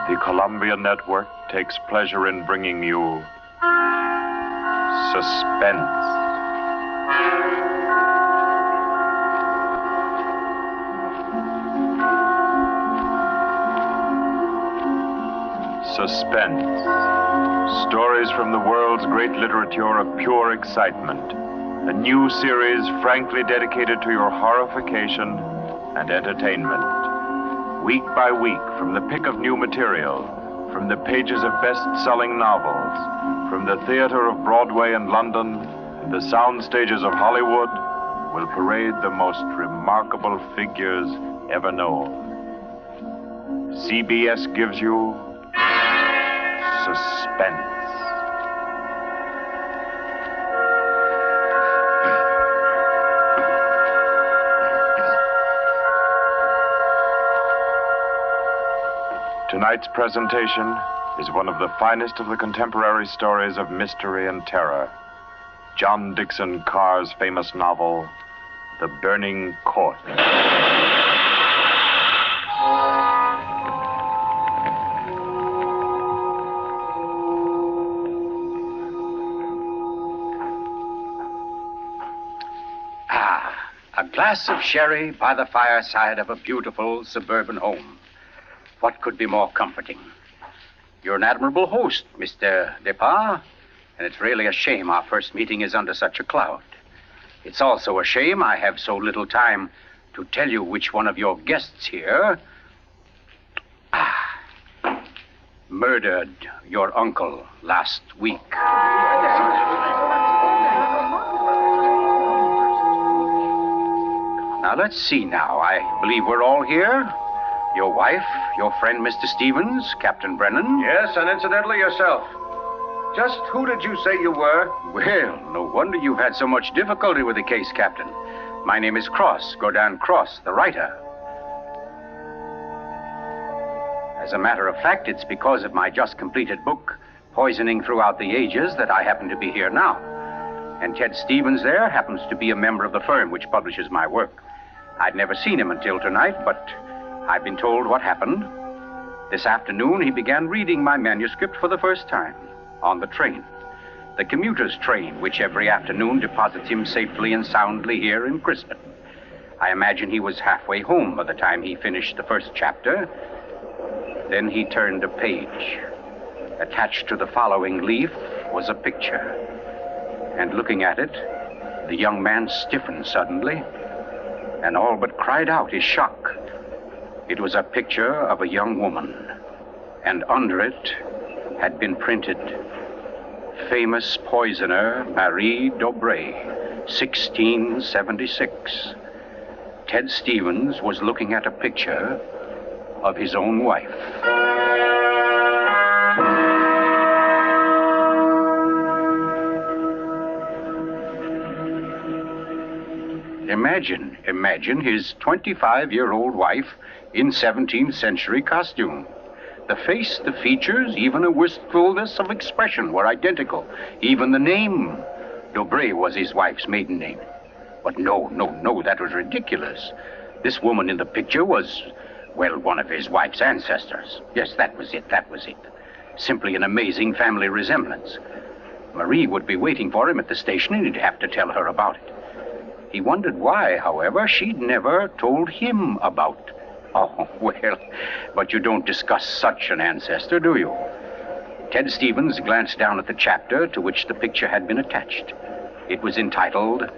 The Columbia Network takes pleasure in bringing you Suspense. Suspense. Stories from the world's great literature of pure excitement. A new series frankly dedicated to your horrification and entertainment. Week by week, from the pick of new material, from the pages of best-selling novels, from the theater of Broadway and London, and the sound stages of Hollywood, will parade the most remarkable figures ever known. CBS gives you Suspense. Tonight's presentation is one of the finest of the contemporary stories of mystery and terror. John Dickson Carr's famous novel, The Burning Court. A glass of sherry by the fireside of a beautiful suburban home. What could be more comforting? You're an admirable host, Mr. Depard, and it's really a shame our first meeting is under such a cloud. It's also a shame I have so little time to tell you which one of your guests here murdered your uncle last week. Now, let's see now. I believe we're all here. Your wife, your friend, Mr. Stevens, Captain Brennan. Yes, and incidentally, yourself. Just who did you say you were? Well, no wonder you've had so much difficulty with the case, Captain. My name is Cross, Godin Cross, the writer. As a matter of fact, it's because of my just completed book, Poisoning Throughout the Ages, that I happen to be here now. And Ted Stevens there happens to be a member of the firm which publishes my work. I'd never seen him until tonight, but I've been told what happened. This afternoon, he began reading my manuscript for the first time on the train. The commuter's train, which every afternoon deposits him safely and soundly here in Crispin. I imagine he was halfway home by the time he finished the first chapter. Then he turned a page. Attached to the following leaf was a picture. And looking at it, the young man stiffened suddenly and all but cried out in shock. It was a picture of a young woman, and under it had been printed, famous poisoner Marie Dobré, 1676. Ted Stevens was looking at a picture of his own wife. Imagine his 25-year-old wife in 17th century costume. The face, the features, even a wistfulness of expression were identical. Even the name, Dobré, was his wife's maiden name. But no, that was ridiculous. This woman in the picture was, well, one of his wife's ancestors. Yes, that was it. Simply an amazing family resemblance. Marie would be waiting for him at the station, and he'd have to tell her about it. He wondered why, however, she'd never told him about. Oh, well, but you don't discuss such an ancestor, do you? Ted Stevens glanced down at the chapter to which the picture had been attached. It was entitled,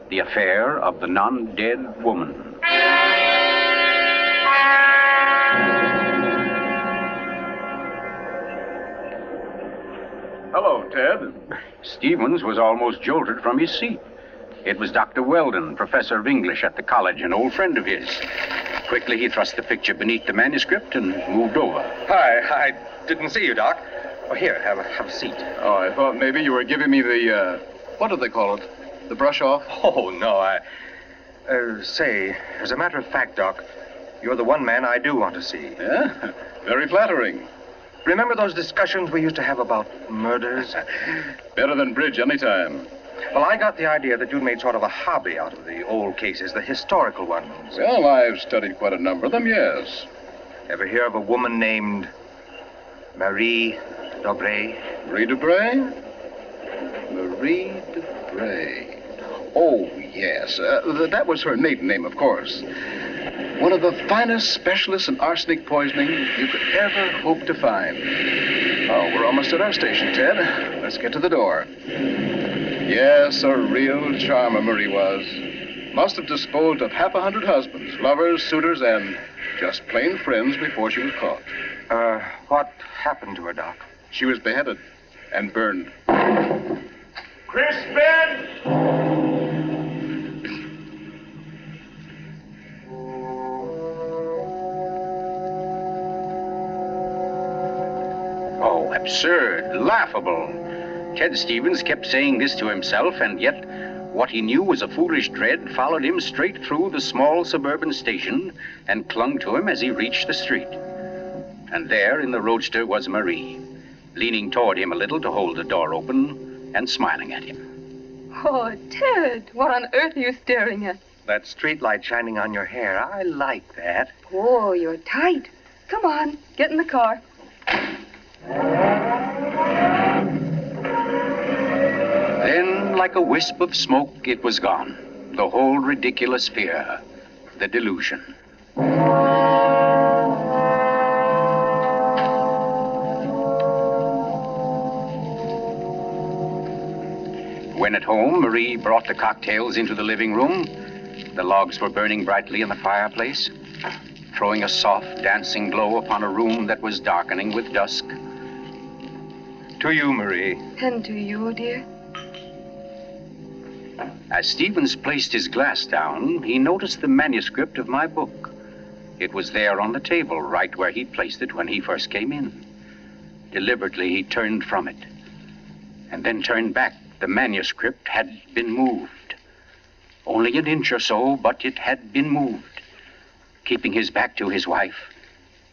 The Affair of the Non-Dead Woman. Hello, Ted. Stevens was almost jolted from his seat. It was Dr. Weldon, professor of English at the college, an old friend of his. Quickly, he thrust the picture beneath the manuscript and moved over. Hi, I didn't see you, Doc. Oh, here, have a seat. Oh, I thought maybe you were giving me the, what do they call it? The brush off? Oh, no, say, as a matter of fact, Doc, you're the one man I do want to see. Yeah? Very flattering. Remember those discussions we used to have about murders? Better than bridge anytime. Well, I got the idea that you'd made sort of a hobby out of the old cases, the historical ones. Well, I've studied quite a number of them, yes. Ever hear of a woman named Marie Dobray. Marie Dubray? Marie Dubray. Oh, yes. That was her maiden name, of course. One of the finest specialists in arsenic poisoning you could ever hope to find. Oh, we're almost at our station, Ted. Let's get to the door. Yes, a real charmer Marie was. Must have disposed of 100 husbands, lovers, suitors, and just plain friends before she was caught. What happened to her, Doc? She was beheaded and burned. Crispin! Oh, absurd, laughable. Ted Stevens kept saying this to himself, and yet what he knew was a foolish dread followed him straight through the small suburban station and clung to him as he reached the street. And there in the roadster was Marie, leaning toward him a little to hold the door open and smiling at him. Oh, Ted, what on earth are you staring at? That street light shining on your hair. I like that. Oh, you're tight. Come on, get in the car. Then, like a wisp of smoke, it was gone. The whole ridiculous fear, the delusion. When at home, Marie brought the cocktails into the living room. The logs were burning brightly in the fireplace, throwing a soft, dancing glow upon a room that was darkening with dusk. To you, Marie. And to you, dear. As Stevens placed his glass down, he noticed the manuscript of my book. It was there on the table, right where he'd placed it when he first came in. Deliberately, he turned from it, and then turned back. The manuscript had been moved. Only an inch or so, but it had been moved. Keeping his back to his wife,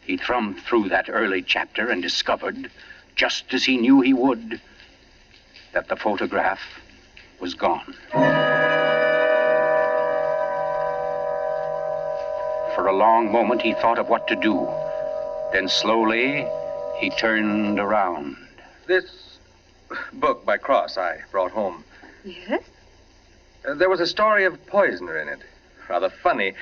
he thumbed through that early chapter and discovered, just as he knew he would, that the photograph was gone. For a long moment, he thought of what to do. Then slowly, he turned around. This book by Cross I brought home. Yes? There was a story of a poisoner in it. Rather funny.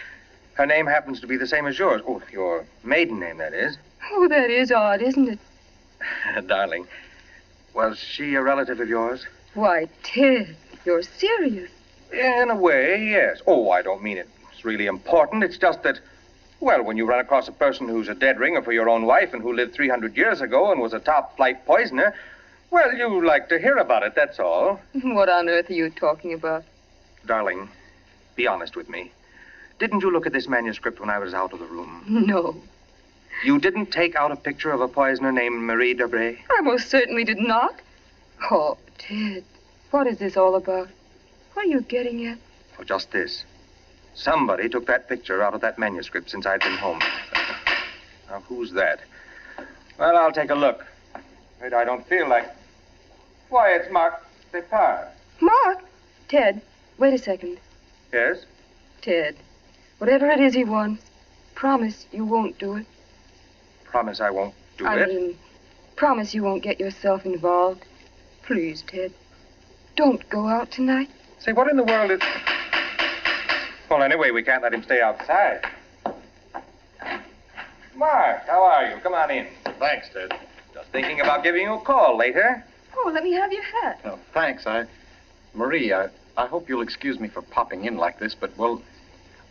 Her name happens to be the same as yours. Oh, your maiden name, that is. Oh, that is odd, isn't it? Darling, was she a relative of yours? Why, Ted, you're serious. In a way, yes. Oh, I don't mean it's really important. It's just that, well, when you run across a person who's a dead ringer for your own wife and who lived 300 years ago and was a top-flight poisoner, well, you like to hear about it, that's all. What on earth are you talking about? Darling, be honest with me. Didn't you look at this manuscript when I was out of the room? No. You didn't take out a picture of a poisoner named Marie Dobray? I most certainly did not. Oh, Ted, what is this all about? What are you getting at? Oh, just this. Somebody took that picture out of that manuscript since I'd been home. Now, who's that? Well, I'll take a look. But I don't feel like... Why, it's Mark Depart. Mark? Ted, wait a second. Yes? Ted, whatever it is he wants, promise you won't do it. Promise I won't do I it? mean, promise you won't get yourself involved. Please, Ted, don't go out tonight. Say, what in the world is... Well, anyway, we can't let him stay outside. Mark, how are you? Come on in. Thanks, Ted. Just thinking about giving you a call later. Oh, let me have your hat. Oh, thanks. Marie, I hope you'll excuse me for popping in like this, but, well,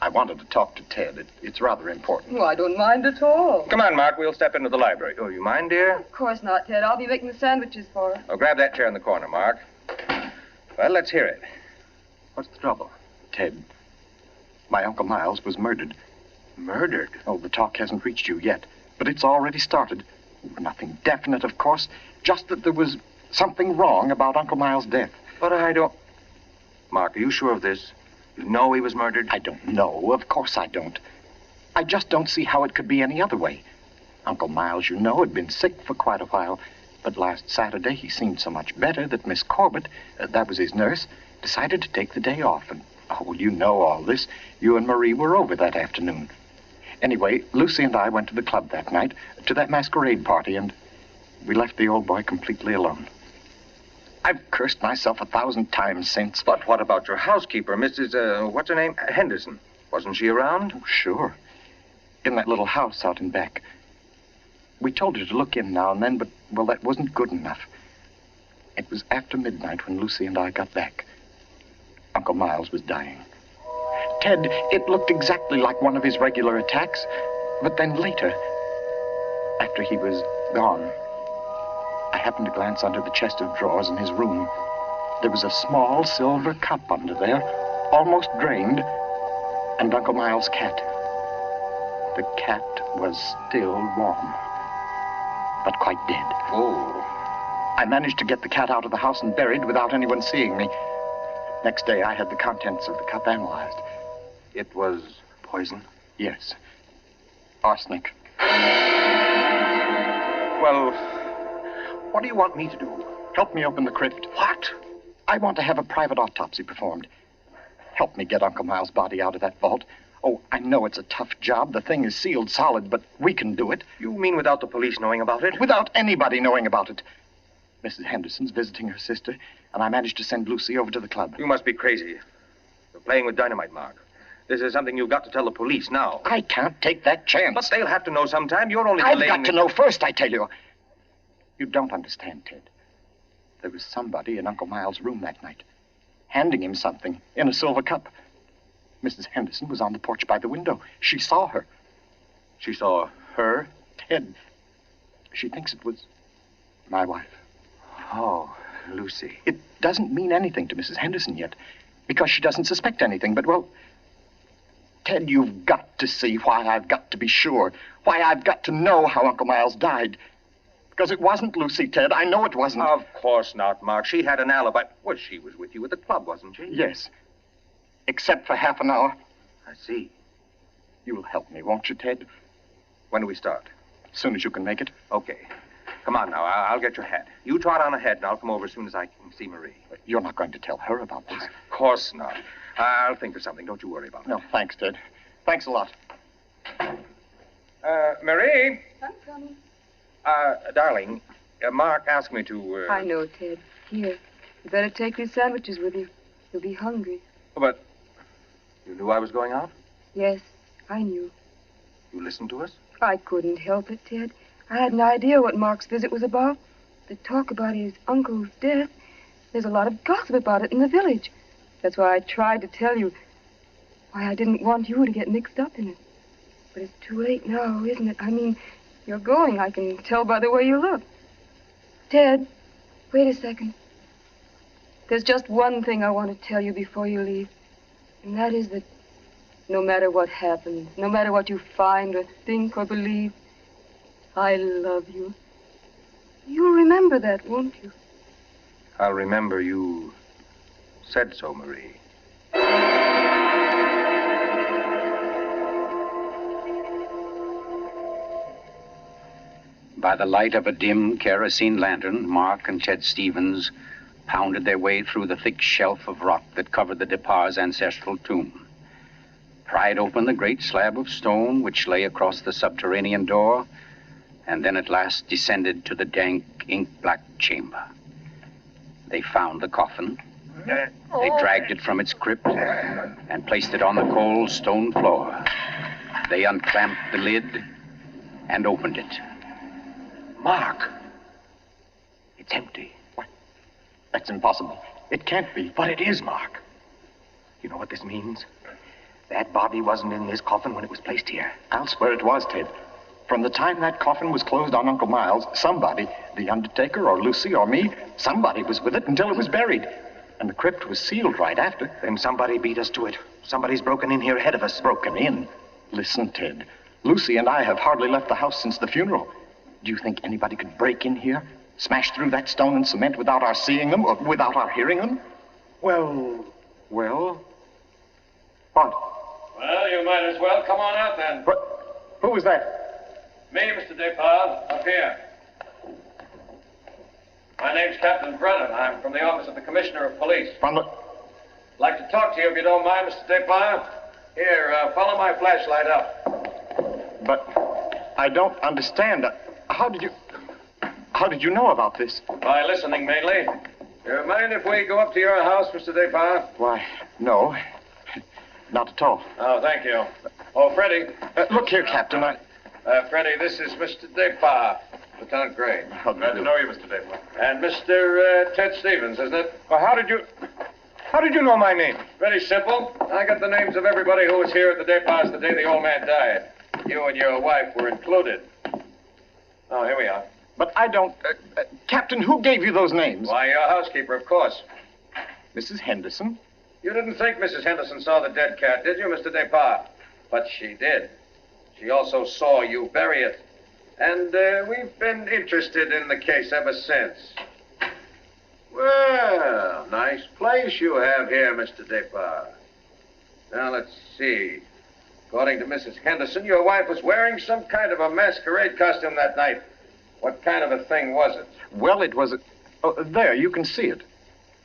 I wanted to talk to Ted. It's rather important. Oh, I don't mind at all. Come on, Mark, we'll step into the library. Oh, you mind, dear? Of course not, Ted. I'll be making the sandwiches for her. Oh, grab that chair in the corner, Mark. Well, let's hear it. What's the trouble? Ted, my Uncle Miles was murdered. Murdered? Oh, the talk hasn't reached you yet, but it's already started. Nothing definite, of course, just that there was something wrong about Uncle Miles' death. But I don't... Mark, are you sure of this? You know he was murdered? I don't know. Of course I don't. I just don't see how it could be any other way. Uncle Miles, you know, had been sick for quite a while, but last Saturday he seemed so much better that Miss Corbett, that was his nurse, decided to take the day off. And, oh, well, you know all this. You and Marie were over that afternoon. Anyway, Lucy and I went to the club that night, to that masquerade party, and, we left the old boy completely alone. I've cursed myself 1,000 times since. But what about your housekeeper, Mrs., what's her name? Henderson. Wasn't she around? Oh, sure. In that little house out in back. We told her to look in now and then, but, well, that wasn't good enough. It was after midnight when Lucy and I got back. Uncle Miles was dying. Ted, it looked exactly like one of his regular attacks, but then later, after he was gone, I happened to glance under the chest of drawers in his room. There was a small silver cup under there, almost drained, and Uncle Miles' cat. The cat was still warm, but quite dead. Oh. I managed to get the cat out of the house and buried without anyone seeing me. Next day, I had the contents of the cup analyzed. It was poison? Yes. Arsenic. Well, what do you want me to do? Help me open the crypt. What? I want to have a private autopsy performed. Help me get Uncle Miles' body out of that vault. Oh, I know it's a tough job. The thing is sealed solid, but we can do it. You mean without the police knowing about it? Without anybody knowing about it. Mrs. Henderson's visiting her sister, and I managed to send Lucy over to the club. You must be crazy. You're playing with dynamite, Mark. This is something you've got to tell the police now. I can't take that chance. But they'll have to know sometime. You're only I've delaying... got to know first, I tell you. You don't understand, Ted. There was somebody in Uncle Miles' room that night, handing him something in a silver cup. Mrs. Henderson was on the porch by the window. She saw her. She saw her? Ted, she thinks it was my wife. Oh, Lucy. It doesn't mean anything to Mrs. Henderson yet, because she doesn't suspect anything, but, well, Ted, you've got to see why I've got to be sure, why I've got to know how Uncle Miles died. Because it wasn't Lucy, Ted. I know it wasn't. Of course not, Mark. She had an alibi. Well, she was with you at the club, wasn't she? Yes. Except for half an hour. I see. You'll help me, won't you, Ted? When do we start? As soon as you can make it. Okay. Come on now. I'll get your hat. You trot on ahead, and I'll come over as soon as I can see Marie. You're not going to tell her about this. Of course not. I'll think of something. Don't you worry about it. No, thanks, Ted. Thanks a lot. Marie? I'm coming. Darling, Mark asked me to... I know, Ted. Here. You better take these sandwiches with you. You'll be hungry. But you knew I was going out? Yes, I knew. You listened to us? I couldn't help it, Ted. I had an idea what Mark's visit was about. The talk about his uncle's death. There's a lot of gossip about it in the village. That's why I tried to tell you. Why I didn't want you to get mixed up in it. But it's too late now, isn't it? I mean, you're going. I can tell by the way you look. Ted, wait a second. There's just one thing I want to tell you before you leave. And that is that no matter what happens, no matter what you find or think or believe, I love you. You'll remember that, won't you? I'll remember you said so, Marie. By the light of a dim kerosene lantern, Mark and Chet Stevens pounded their way through the thick shelf of rock that covered the Depar's ancestral tomb, pried open the great slab of stone which lay across the subterranean door, and then at last descended to the dank, ink-black chamber. They found the coffin. They dragged it from its crypt and placed it on the cold stone floor. They unclamped the lid and opened it. Mark! It's empty. What? That's impossible. It can't be. But it is, Mark. You know what this means? That body wasn't in this coffin when it was placed here. I'll swear it was, Ted. From the time that coffin was closed on Uncle Miles, somebody, the undertaker or Lucy or me, somebody was with it until it was buried. And the crypt was sealed right after. Then somebody beat us to it. Somebody's broken in here ahead of us. Broken in? Listen, Ted. Lucy and I have hardly left the house since the funeral. Do you think anybody could break in here, smash through that stone and cement without our seeing them or without our hearing them? Well... What? Well, you might as well come on out then. What? Who was that? Me, Mr. Depard, up here. My name's Captain Brennan. I'm from the office of the Commissioner of Police. From the... Like to talk to you if you don't mind, Mr. Depard. Here, follow my flashlight up. But I don't understand. How did you... How did you know about this? By listening, mainly. You mind if we go up to your house, Mr. Depart? Why, no. Not at all. Oh, thank you. Oh, Freddie. Look here, Captain, Freddie, this is Mr. Depart, Lieutenant Gray. Glad to know you, Mr. Depart. And Mr. Ted Stevens, isn't it? Well, how did you know my name? Very simple. I got the names of everybody who was here at the Departs the day the old man died. You and your wife were included. Oh, here we are. But I don't... Captain, who gave you those names? Why, your housekeeper, of course. Mrs. Henderson? You didn't think Mrs. Henderson saw the dead cat, did you, Mr. Depart? But she did. She also saw you bury it. And we've been interested in the case ever since. Well, nice place you have here, Mr. Depart. Now, let's see. According to Mrs. Henderson, your wife was wearing some kind of a masquerade costume that night. What kind of a thing was it? Well, it was a... Oh, there, you can see it.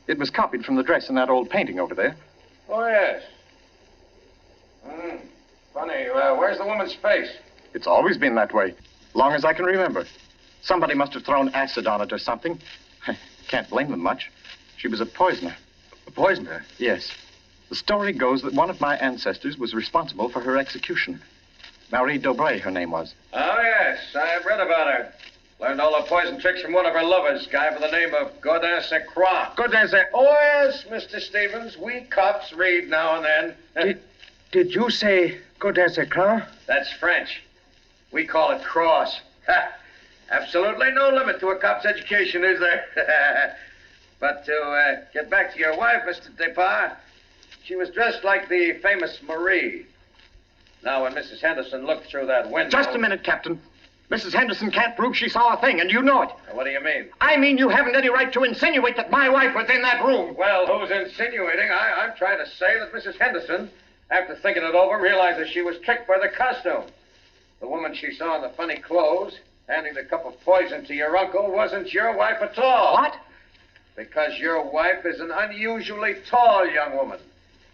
It was copied from the dress in that old painting over there. Oh, yes. Funny, where's the woman's face? It's always been that way, long as I can remember. Somebody must have thrown acid on it or something. Can't blame them much. She was a poisoner. A poisoner? Yes. The story goes that one of my ancestors was responsible for her execution. Marie Dobray, her name was. Oh, yes, I've read about her. Learned all her poison tricks from one of her lovers, guy by the name of Godin Saint Croix. Godin Saint... Oh, yes, Mr. Stevens. We cops read now and then. Did you say Godin Saint Croix? That's French. We call it cross. Ha! Absolutely no limit to a cop's education, is there? But to get back to your wife, Mr. Depart, she was dressed like the famous Marie. Now, when Mrs. Henderson looked through that window... Just a minute, Captain. Mrs. Henderson can't prove she saw a thing, and you know it. What do you mean? I mean you haven't any right to insinuate that my wife was in that room. Well, who's insinuating? I'm trying to say that Mrs. Henderson, after thinking it over, realized she was tricked by the costume. The woman she saw in the funny clothes, handing the cup of poison to your uncle, wasn't your wife at all. What? Because your wife is an unusually tall young woman.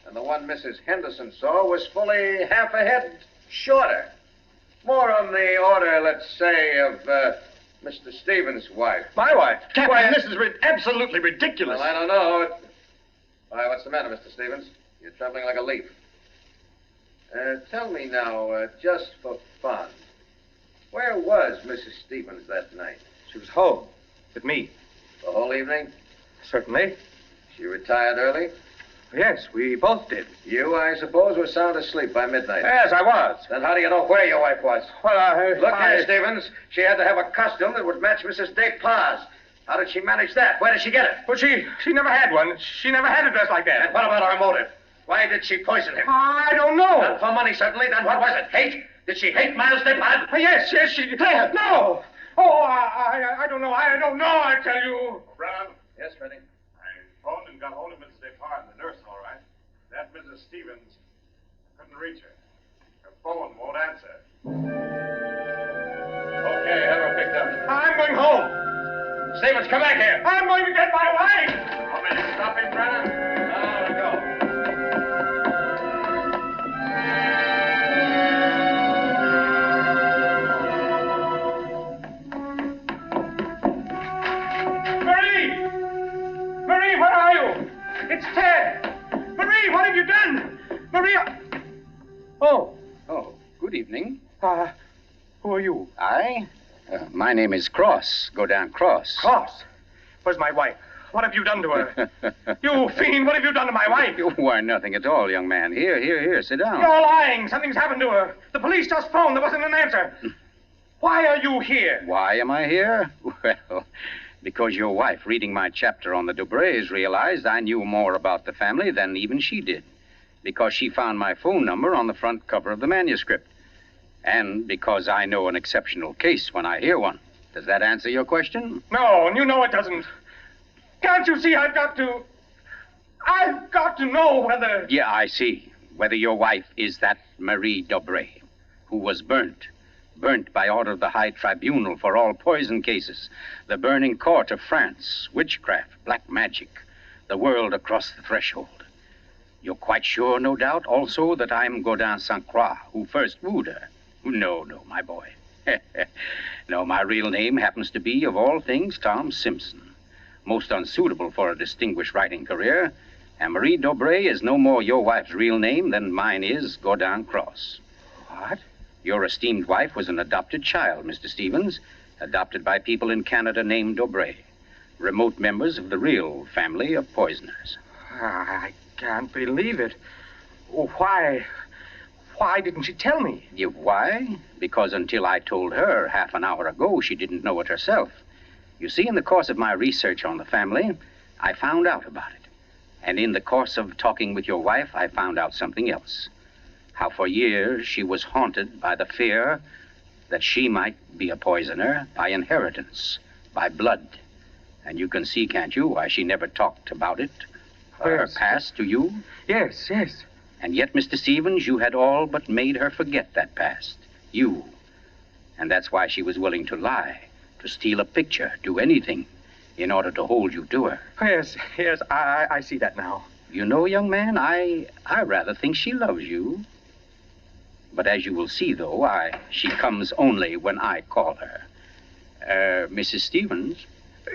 And the one Mrs. Henderson saw was fully half a head shorter. More on the order, let's say, of Mr. Stevens' wife. My wife? Captain, this is absolutely ridiculous. Well, I don't know. Why, what's the matter, Mr. Stevens? You're trembling like a leaf. Tell me now, just for fun, where was Mrs. Stevens that night? She was home with me. The whole evening? Certainly. She retired early? Yes, we both did. You, I suppose, were sound asleep by midnight. Yes, I was. Then how do you know where your wife was? Well, Look here, Stevens. She had to have a costume that would match Mrs. Despas. How did she manage that? Where did she get it? Well, she never had one. She never had a dress like that. And what about her motive? Why did she poison him? I don't know. Not for money, certainly. Then what was it? Hate? Did she hate Miles Despas? Yes, she did. No. Oh, I don't know. I don't know, I tell you. Brown? Yes, Freddie. I phoned and got hold of Mrs. Despas and the nurse, all right. That Mrs. Stevens, I couldn't reach her. Her phone won't answer. Okay, have her picked up. I'm going home. Stevens, come back here. I'm going to get my wife. Want me to stop him, Brennan? No, go. Marie, where are you? It's Ted. Marie, what have you done? Maria. Oh, good evening. who are you? My name is Cross, Godin Cross. Cross. Where's my wife? What have you done to her? You fiend, what have you done to my wife? Why, nothing at all, young man. Here, sit down. You're lying. Something's happened to her. The police just phoned. There wasn't an answer. Why are you here? Why am I here? Well, because your wife, reading my chapter on the Dobrays, realized I knew more about the family than even she did. Because she found my phone number on the front cover of the manuscript. And because I know an exceptional case when I hear one. Does that answer your question? No, and you know it doesn't. Can't you see I've got to know whether... Yeah, I see. Whether your wife is that Marie Dobray, who was burnt. Burnt by order of the High Tribunal for all poison cases. The burning court of France. Witchcraft, black magic. The world across the threshold. You're quite sure, no doubt, also, that I'm Godin Saint Croix, who first wooed her. No, my boy. No, my real name happens to be, of all things, Tom Simpson. Most unsuitable for a distinguished writing career. And Marie Dobray is no more your wife's real name than mine is Godin Cross. What? Your esteemed wife was an adopted child, Mr. Stevens, adopted by people in Canada named Dobray, remote members of the real family of poisoners. I can't believe it. Oh, why didn't she tell me? Why? Because until I told her half an hour ago, she didn't know it herself. You see, in the course of my research on the family, I found out about it. And in the course of talking with your wife, I found out something else. How for years she was haunted by the fear that she might be a poisoner by inheritance, by blood. And you can see, can't you, why she never talked about it, her past to you? Yes. And yet, Mr. Stevens, you had all but made her forget that past. You. And that's why she was willing to lie, to steal a picture, do anything, in order to hold you to her. Yes, I see that now. You know, young man, I rather think she loves you. But as you will see, though, she comes only when I call her. Mrs. Stevens?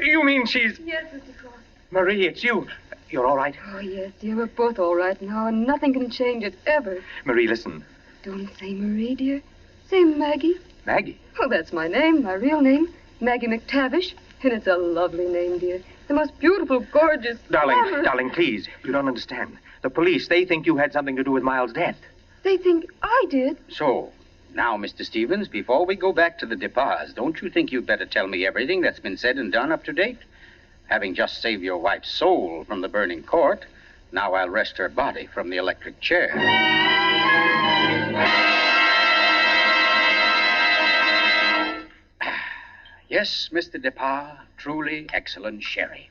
You mean she's... Yes, Mr. Cross. Marie, it's you. You're all right? Oh, yes, dear. We're both all right now, and nothing can change it, ever. Marie, listen. Don't say Marie, dear. Say Maggie. Maggie? Oh, that's my name, my real name. Maggie McTavish. And it's a lovely name, dear. The most beautiful, gorgeous... Darling, please. You don't understand. The police, they think you had something to do with Miles' death. They think I did. So, now, Mr. Stevens, before we go back to the Depas, don't you think you'd better tell me everything that's been said and done up to date? Having just saved your wife's soul from the burning court, now I'll wrest her body from the electric chair. Yes, Mr. Depas, truly excellent sherry.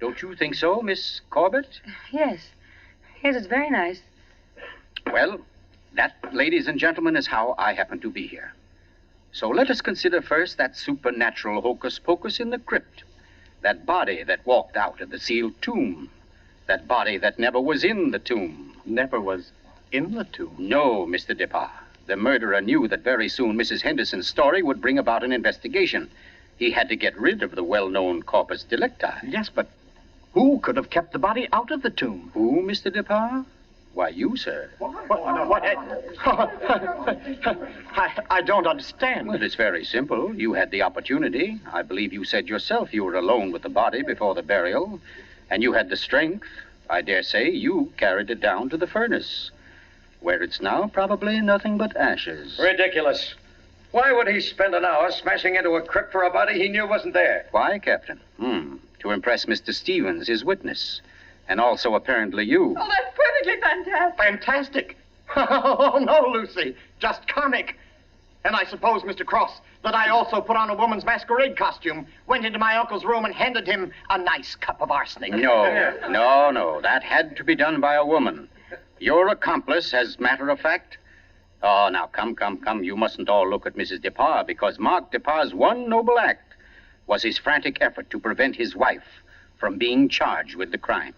Don't you think so, Miss Corbett? Yes, it's very nice. Well, that, ladies and gentlemen, is how I happen to be here. So let us consider first that supernatural hocus pocus in the crypt. That body that walked out of the sealed tomb. That body that never was in the tomb. Never was in the tomb? No, Mr. Depas. The murderer knew that very soon Mrs. Henderson's story would bring about an investigation. He had to get rid of the well-known corpus delicti. Yes, but who could have kept the body out of the tomb? Who, Mr. Depas? Why, you, sir. What? I don't understand. Well, it's very simple. You had the opportunity. I believe you said yourself you were alone with the body before the burial. And you had the strength. I dare say you carried it down to the furnace, where it's now probably nothing but ashes. Ridiculous. Why would he spend an hour smashing into a crypt for a body he knew wasn't there? Why, Captain? To impress Mr. Stevens, his witness. And also, apparently, you. Oh, that's perfectly fantastic. Fantastic? Oh, no, Lucy. Just comic. And I suppose, Mr. Cross, that I also put on a woman's costume, went into my uncle's room and handed him a nice cup of arsenic. No. That had to be done by a woman. Your accomplice, as matter of fact. Oh, now, come. You mustn't all look at Mrs. Depas, because Mark Depas's one noble act was his frantic effort to prevent his wife from being charged with the crime.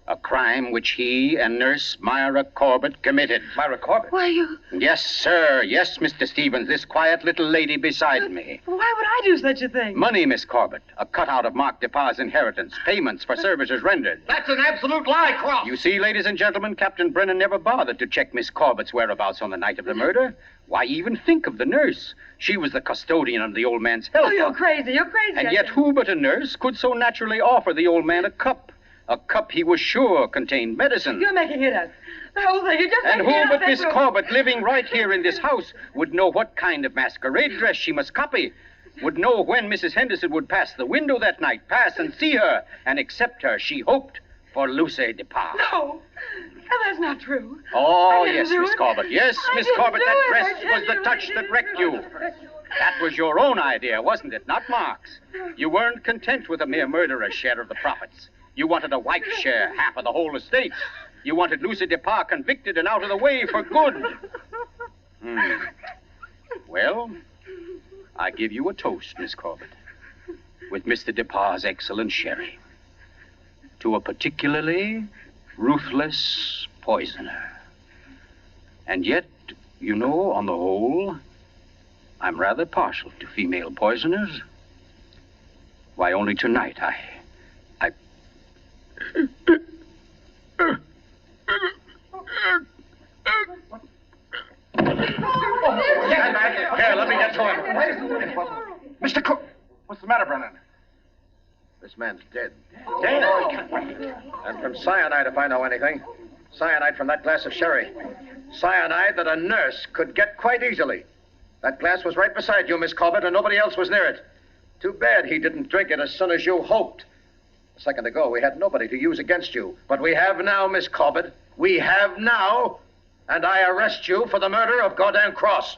A crime which he and Nurse Myra Corbett committed. Myra Corbett? Why, you... Yes, sir. Yes, Mr. Stevens, this quiet little lady beside me. Why would I do such a thing? Money, Miss Corbett. A cutout of Mark Depas's inheritance. Payments for services rendered. That's an absolute lie, Cross. You see, ladies and gentlemen, Captain Brennan never bothered to check Miss Corbett's whereabouts on the night of the murder. Why even think of the nurse? She was the custodian of the old man's health. Oh, you're crazy. And yet who but a nurse could so naturally offer the old man a cup? A cup he was sure contained medicine. You're making it up. The whole thing, you're just And making it who up. but Miss Corbett, living right here in this house, would know what kind of masquerade dress she must copy, would know when Mrs. Henderson would pass the window that night, pass and see her, and accept her, she hoped, for Lucy Depas. No, that's not true. Oh, I didn't yes, do Miss it. Corbett. Yes, I Miss didn't Corbett, do that it. dress I tell was the you, touch I that didn't wrecked do you. it. That was your own idea, wasn't it? Not Mark's. You weren't content with a mere murderer's share of the profits. You wanted a wife's share, half of the whole estate. You wanted Lucy Depas convicted and out of the way for good. Well, I give you a toast, Miss Corbett, with Mr. Depas's excellent sherry. To a particularly ruthless poisoner. And yet, you know, on the whole, I'm rather partial to female poisoners. Why, only tonight I... Get back here. Here, let me get to him. Mr. Cook! What's the matter, Brennan? This man's dead. Dead? And from cyanide, if I know anything. Cyanide from that glass of sherry. Cyanide that a nurse could get quite easily. That glass was right beside you, Miss Corbett, and nobody else was near it. Too bad he didn't drink it as soon as you hoped. A second ago, we had nobody to use against you. But we have now, Miss Corbett. We have now. And I arrest you for the murder of Gordon Cross.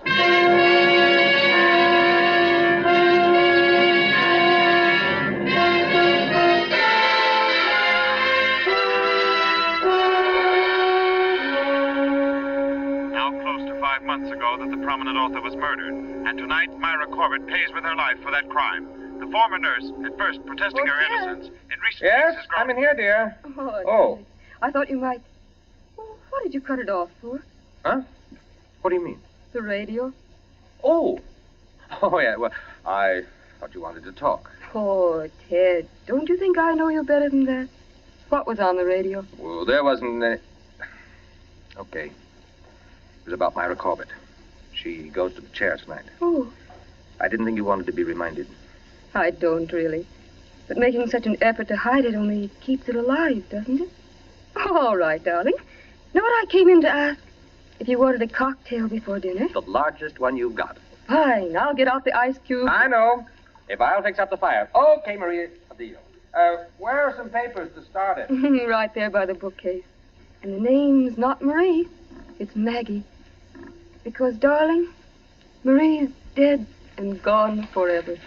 Close to 5 months ago that the prominent author was murdered, and tonight Myra Corbett pays with her life for that crime. The former nurse, at first protesting her innocence, in recent Yes, weeks has grown... I'm in here, dear. Oh. I thought you might... Oh, what did you cut it off for? Huh? What do you mean? The radio. Oh, yeah, well, I thought you wanted to talk. Oh, Ted, don't you think I know you better than that? What was on the radio? Well, there wasn't any... Okay. It was about Myra Corbett. She goes to the chair tonight. Oh, I didn't think you wanted to be reminded. I don't really. But making such an effort to hide it only keeps it alive, doesn't it? All right, darling. Know what I came in to ask? If you wanted a cocktail before dinner. The largest one you've got. Fine. I'll get out the ice cube. I know. If I'll fix up the fire. Okay, Maria, a deal. Where are some papers to start it? Right there by the bookcase. And the name's not Marie. It's Maggie. Because, darling, Marie's dead and gone forever.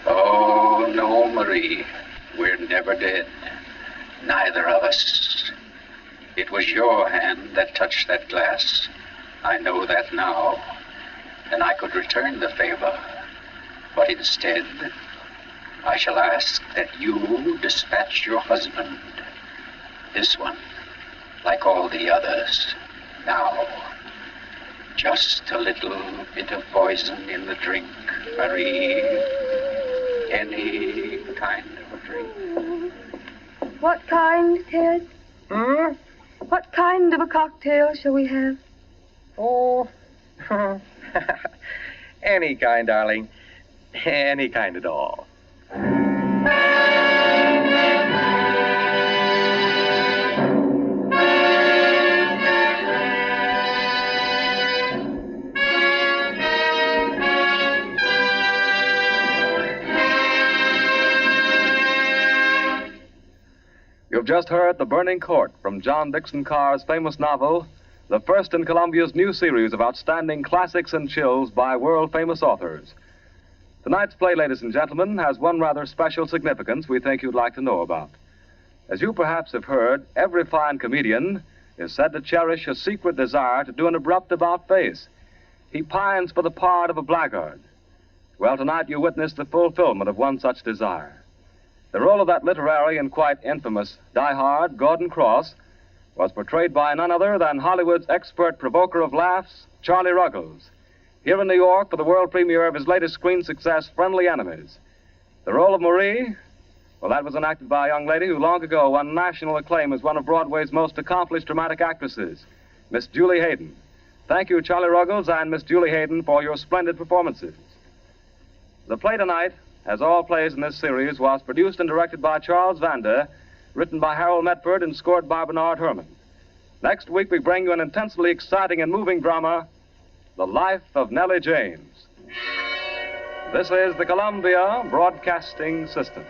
Oh, no, Marie. We're never dead. Neither of us. It was your hand that touched that glass. I know that now. And I could return the favor. But instead, I shall ask that you dispatch your husband. This one, like all the others. Now, just a little bit of poison in the drink, Marie. Any kind of a drink. What kind, Ted? Hmm? What kind of a cocktail shall we have? Oh, any kind, darling. Any kind at all. You've just heard The Burning Court from John Dixon Carr's famous novel, the first in Columbia's new series of outstanding classics and chills by world-famous authors. Tonight's play, ladies and gentlemen, has one rather special significance we think you'd like to know about. As you perhaps have heard, every fine comedian is said to cherish a secret desire to do an abrupt about-face. He pines for the part of a blackguard. Well, tonight you witness the fulfillment of one such desire. The role of that literary and quite infamous diehard, Gordon Cross, was portrayed by none other than Hollywood's expert provoker of laughs, Charlie Ruggles, here in New York for the world premiere of his latest screen success, Friendly Enemies. The role of Marie, well, that was enacted by a young lady who long ago won national acclaim as one of Broadway's most accomplished dramatic actresses, Miss Julie Hayden. Thank you, Charlie Ruggles and Miss Julie Hayden, for your splendid performances. The play tonight, as all plays in this series, was produced and directed by Charles Vander, written by Harold Medford and scored by Bernard Herrmann. Next week, we bring you an intensely exciting and moving drama, The Life of Nellie James. This is the Columbia Broadcasting System.